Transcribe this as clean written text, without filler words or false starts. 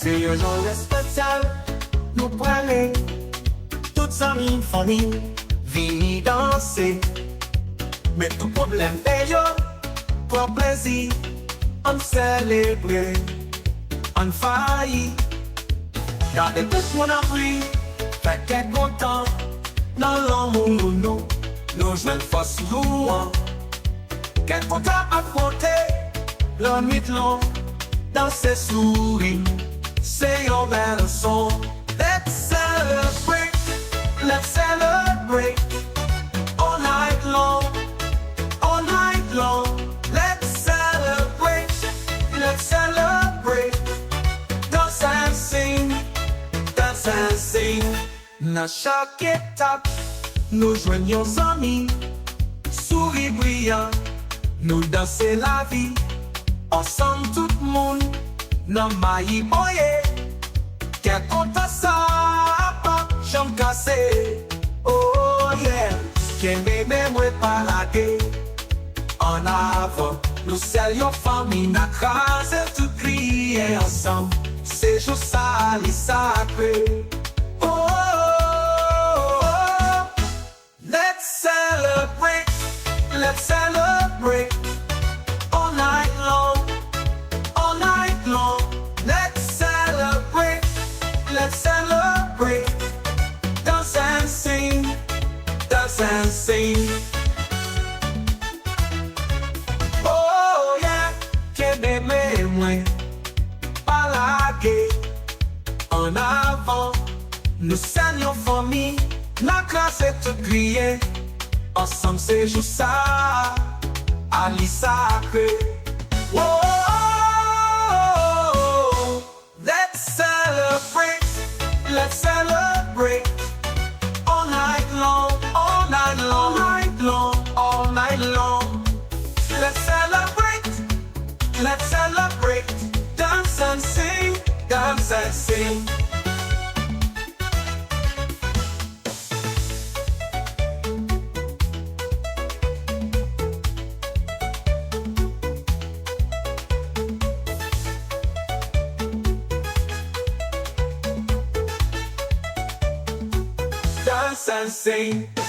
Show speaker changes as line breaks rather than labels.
C'est un jour spécial, nous prenons toutes amis, famille, venir danser. Mais tout problème est yo, pour plaisir, on célébrer, on faillit. Gardez tout mon abri, fait qu'être content, dans l'amour nous jouons force loin. Qu'être content à côté, la nuit long, danser sourire, c'est un bel son. Let's celebrate, let's celebrate, all night long, all night long. Let's celebrate, let's celebrate, dance and sing, dance and sing. Dans chaque étape, nous joignons amis, sourire brillant, nous danser la vie, ensemble tout monde, dans ma boye, qu'est content ça, pas j'aime casser, oh yeah, qu'est bébé moi partager, en avant, nous saluons famille, n'a crasé tout crier ensemble, c'est juste ça, les sacrés, oh. Let's celebrate, all night long, all night long. Let's celebrate, dance and sing, dance and sing. Oh yeah, que bébé moi, partager, en avant, nous saluons famille, la classe est tout criée. Ensemble c'est juste ça, Ali sacré. Oh, let's celebrate, all night long, all night long, all night long, all night long. Let's celebrate, dance and sing, dance and sing. Dance and sing.